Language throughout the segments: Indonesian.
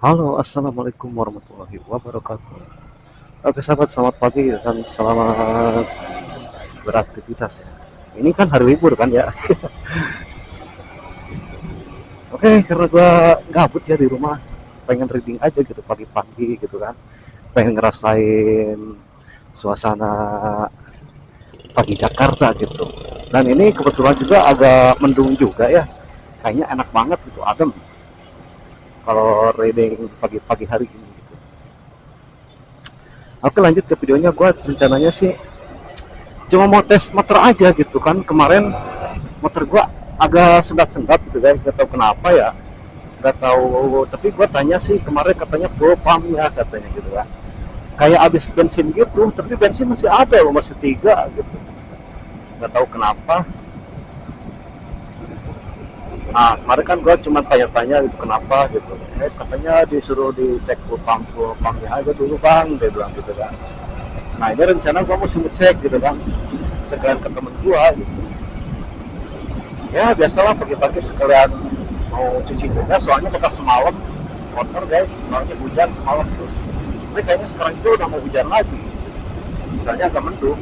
Halo, assalamualaikum warahmatullahi wabarakatuh. Oke, sahabat, selamat pagi dan selamat beraktivitas ya. Ini kan hari libur kan ya. Oke, karena gua gabut ya di rumah, pengen reading aja gitu pagi-pagi gitu kan. Pengen ngerasain suasana pagi Jakarta gitu. Dan ini kebetulan juga agak mendung juga ya. Kayaknya enak banget gitu, adem kalau reading pagi-pagi hari ini gitu. Oke, lanjut ke videonya. Gua rencananya sih cuma mau tes motor aja gitu kan. Kemarin motor gua agak sendat-sendat gitu guys, nggak tahu kenapa ya, nggak tahu, tapi gua tanya sih kemarin, katanya full pump ya katanya gitu kan, kayak habis bensin gitu, tapi bensin masih ada loh, masih 3 gitu, nggak tahu kenapa. Nah kemarin kan gua cuma tanya-tanya gitu kenapa gitu, katanya disuruh dicek full pumpnya aja dulu bang, dia bilang gitu kan. Nah ini rencana gua mau ngecek gitu kan, sekalian ke temen gua gitu. Ya biasalah pagi-pagi sekalian mau cuci juga, soalnya bekas semalam motor guys, soalnya hujan semalam tuh. Tapi kayaknya sekarang itu udah mau hujan lagi, misalnya agak mendung.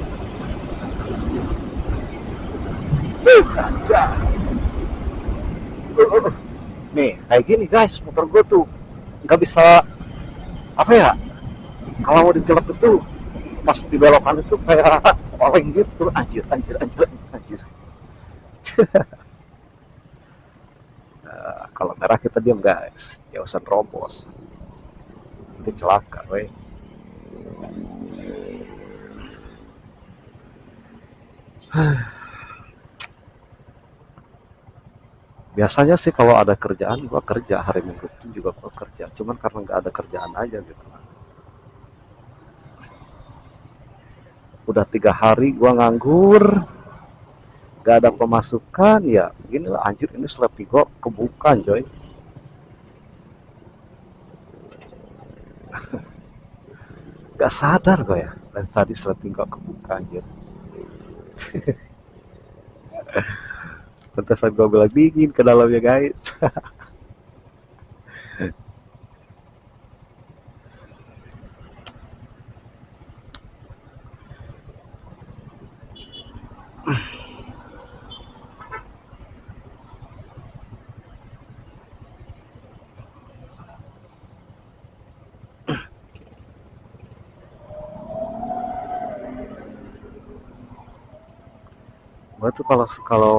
Aja. Nih kayak gini guys, motor gue tuh nggak bisa, apa ya, kalau mau dijelek itu pas di belokan itu kayak oleng gitu, anjir anjir anjir anjir, anjir. Kalau merah kita diam guys, jauhan robos, itu celaka weh. Biasanya sih kalau ada kerjaan gua kerja, hari Minggu pun juga gua kerja, cuman karena nggak ada kerjaan aja gitu. Udah 3 hari gua nganggur, nggak ada pemasukan, ya beginilah anjir, ini Slappi gua kebuka coy. Nggak sadar gua ya, dari tadi Slappi gua kebuka anjir. Pantesan gua bilang dingin ke dalamnya guys. Gua tuh kalau kalau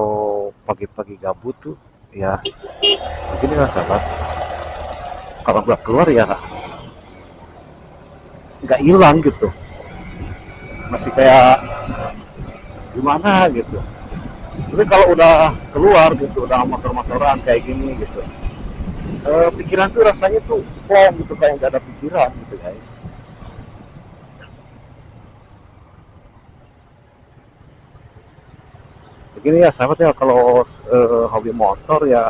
pagi-pagi gabut tuh ya begini lah sahabat, kalau gua keluar ya nggak hilang gitu, masih kayak gimana gitu. Tapi kalau udah keluar gitu, udah motor-motoran kayak gini gitu, pikiran tuh rasanya tuh plong gitu, kayak nggak ada pikiran gitu guys. Begini ya sahabat ya, kalau hobi motor ya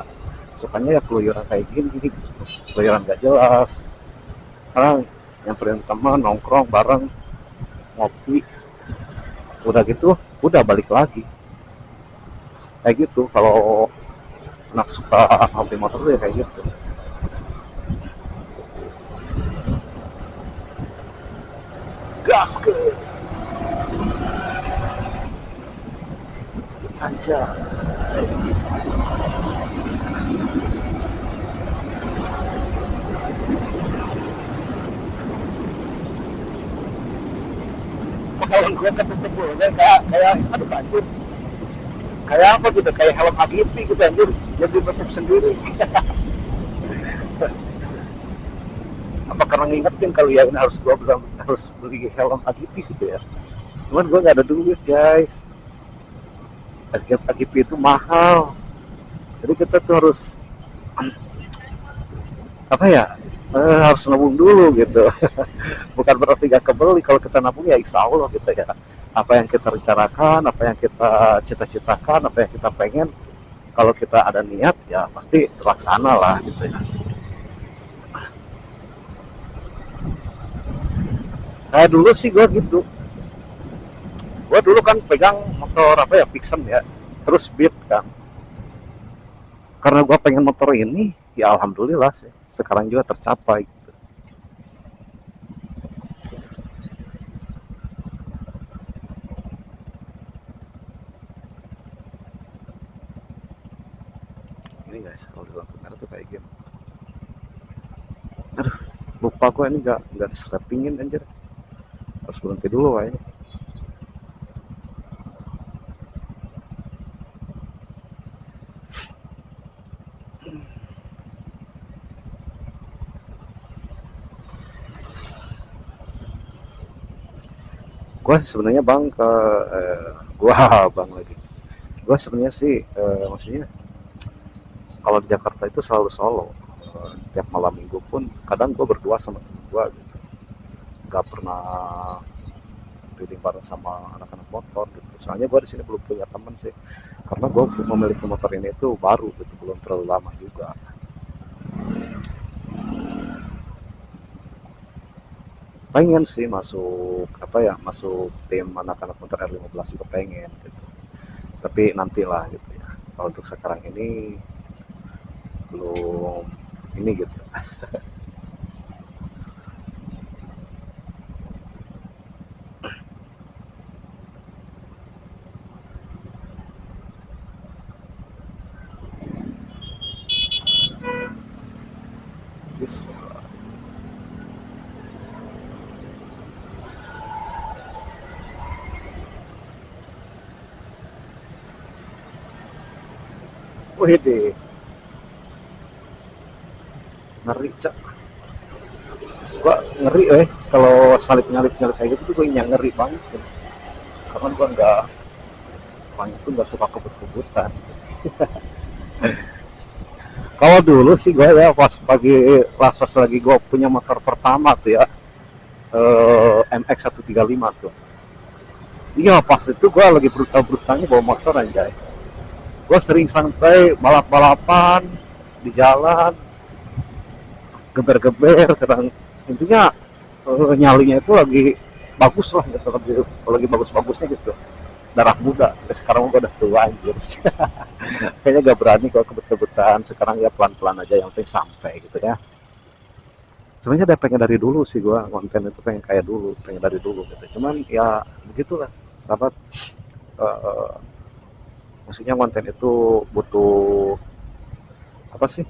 sukanya ya keluyuran kayak gini gitu, keluyuran gak jelas. Sekarang nyamperin teman, nongkrong bareng, ngopi, udah gitu udah balik lagi kayak gitu. Kalau anak suka hobi motor tuh ya kayak gitu, gas ke aja. Kalau gue ketutup gue kayak aduh anjir, kayak apa gitu, kayak helm AGP gitu anjir, jadi tutup sendiri. Apa karena ngingetin kalau ya ini harus gue bilang harus beli helm AGP gitu ya, cuman gue nggak ada duit guys, AGP itu mahal, jadi kita tuh harus apa ya, harus nabung dulu gitu. Bukan berarti gak kebeli, kalau kita nabung ya insya Allah gitu ya, apa yang kita rencanakan, apa yang kita cita-citakan, apa yang kita pengen, kalau kita ada niat ya pasti terlaksana lah gitu ya. Saya dulu sih gue gitu, gue dulu kan pegang motor apa ya, Vixen ya, terus Beat kan, karena gue pengen motor ini ya alhamdulillah sih, sekarang juga tercapai gitu. Ini guys, kalau di lampu merah tuh kayak gini. Aduh, lupa gue ini nggak disettingin anjir. Harus berhenti dulu kayaknya. Gue sebenarnya bang ke gua bang lagi. Gue sebenarnya sih maksudnya kalau di Jakarta itu selalu solo. Tiap malam minggu pun kadang gue berdua sama temen gue gitu. Gak pernah reading bareng sama anak-anak motor gitu. Soalnya gue di sini belum punya teman sih, karena gue memiliki motor ini itu baru gitu, belum terlalu lama juga. Pengen sih masuk apa ya, masuk tim anak-anak motor R15 juga pengen gitu. Tapi nantilah gitu ya. Kalau untuk sekarang ini belum ini gitu. Bismillah. Wih deh, ngeri cak. Gua ngeri kalau salip nyalip nyalip kayak gitu tuh gue yang ngeri banget gitu. Karena gue nggak banyak tuh nggak suka kebut-kebutan. Kalau dulu sih gue ya pas lagi gue punya motor pertama tuh ya, MX135 tuh. Iya pas itu gue lagi brutal-brutalnya bawa motor anjay. Gue sering santai balap-balapan di jalan, geber-geber, kadang intinya nyalinya itu lagi bagus lah gitu, lagi bagus-bagusnya gitu. Darah muda, tapi sekarang gue udah tua anjir. Kayaknya gak berani kalau kebet-kebetan, sekarang ya pelan-pelan aja yang penting sampai gitu ya. Sebenarnya udah pengen dari dulu sih gua, konten itu pengen kayak dulu, pengen dari dulu gitu. Cuman ya begitulah, sahabat. Uh, Maksudnya konten itu butuh apa sih?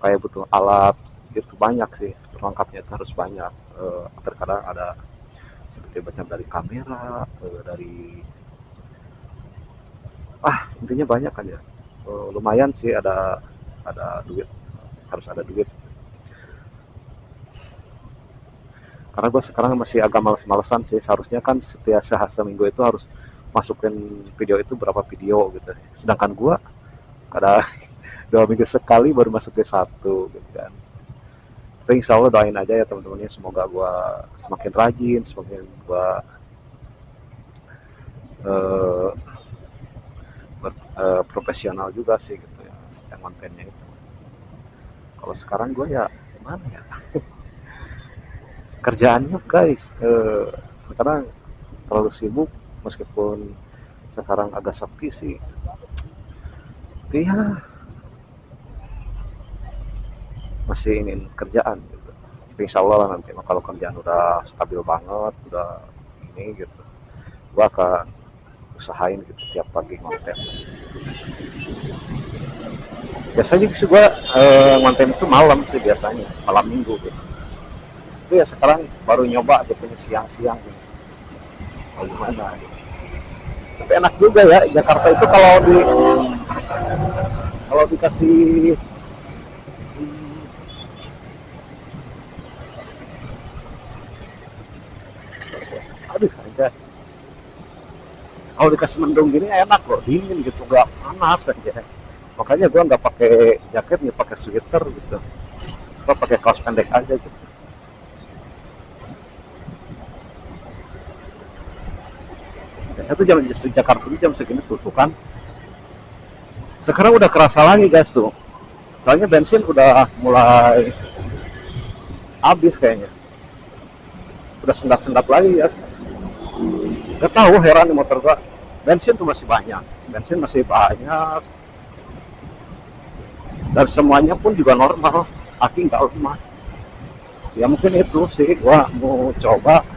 Kayak butuh alat gitu banyak sih, perlengkapnya itu harus banyak. Terkadang ada seperti macam dari kamera, dari intinya banyak kan ya. Lumayan sih ada duit, harus ada duit. Karena gue sekarang masih agak males-malesan sih, seharusnya kan setiap seminggu itu harus masukin video itu berapa video gitu, sedangkan gue kadang 2 minggu sekali baru masukin satu gitu kan. Tapi insya Allah doain aja ya teman-temannya, semoga gue semakin rajin, semakin gue uh, profesional juga sih gitu ya setiap kontennya itu. Kalau sekarang gue ya gimana ya, kerjaannya guys sekarang terlalu sibuk, meskipun sekarang agak sepi sih, tapi ya masih ingin kerjaan gitu. Tapi insya Allah lah nanti kalau kerjaan udah stabil banget, udah ini gitu, gua akan usahain gitu tiap pagi konten. Biasanya sih gua konten itu malam sih, biasanya malam minggu gitu. Tapi ya sekarang baru nyoba gitu siang-siang gitu. Oh, gimana gitu. Tapi enak juga ya Jakarta itu, kalau dikasih aduh aja, kalau dikasih mendung gini enak loh, dingin gitu, nggak panas aja. Makanya gua nggak pakai jaket, nggak pakai sweater gitu, gua pakai kaos pendek aja gitu. Biasanya tuh jam Jakarta tuh jam segini tuh kan. Sekarang udah kerasa lagi guys tuh. Soalnya bensin udah mulai habis kayaknya. Udah sendat-sendat lagi guys. Gak tahu, heran nih motor gua. Bensin tuh masih banyak. Bensin masih banyak. dan semuanya pun juga normal, aki nggak lemah. Ya mungkin itu sih gua mau coba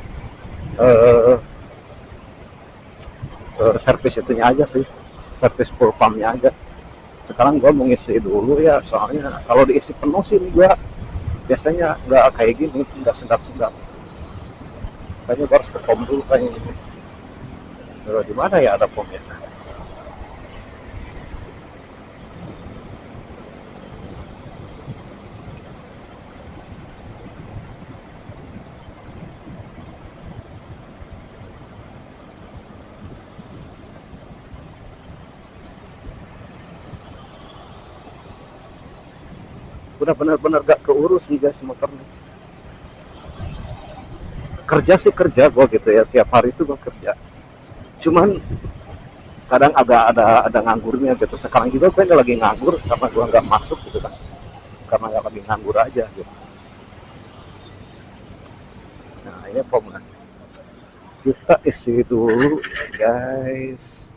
eh, servis itunya aja sih, servis full pumpnya aja. Sekarang gua mau ngisi dulu ya, soalnya kalau diisi penuh sih gua biasanya nggak kayak gini, nggak sedap-sedap. Kayaknya gua harus ke pom dulu kayaknya. Di mana ya ada pomnya? Udah benar-benar gak keurus sih guys motornya. Kerja sih kerja gua gitu ya, tiap hari itu gua kerja. Cuman kadang agak ada nganggurnya gitu. Sekarang juga gue lagi nganggur karena gua nggak masuk gitu kan, karena nggak lagi nganggur aja gitu. Nah ini pomnya kita isi dulu guys,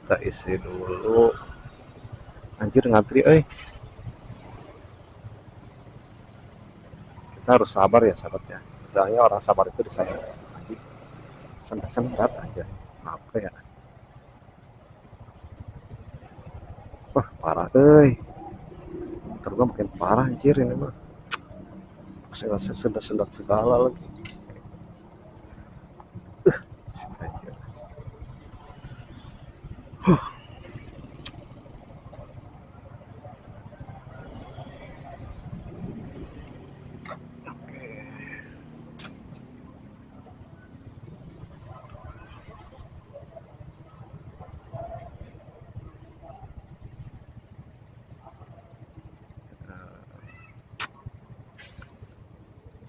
kita isi dulu. Anjir ngantri kita harus sabar ya sahabat ya, soalnya orang sabar itu disayang. Nanti sendat aja apa ya. Wah parah terus makin parah anjir ini mah, saya sendat segala lagi.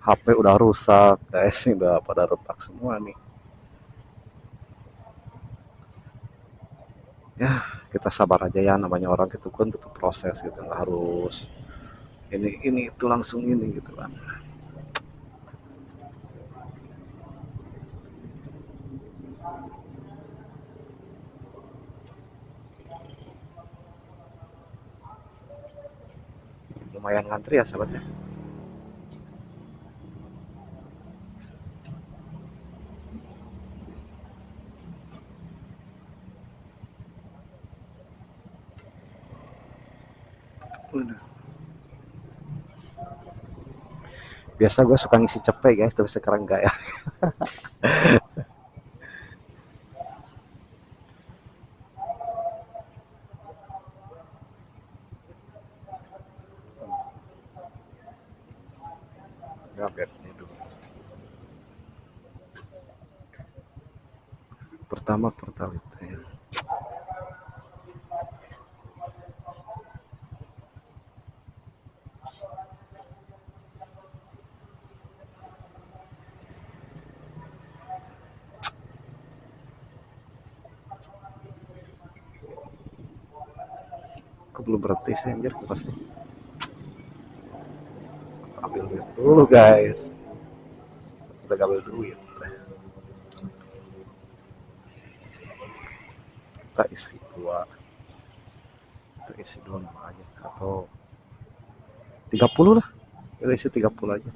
HP udah rusak guys, udah pada retak semua nih ya. Kita sabar aja ya, namanya orang itu kan butuh proses gitu, nggak harus ini itu langsung ini gitu kan. Lumayan ngantri ya sahabat ya. Biasa gue suka ngisi cepet guys, tapi sekarang enggak ya. Ya biar ini dulu. Pertama Pertalite ya. Aku belum berhenti sih anjir pasti. Ambil duit dulu guys. Udah ambil duit. Kita isi dua. Kita isi dua nama aja. Atau 30 lah. Kita isi 30 aja.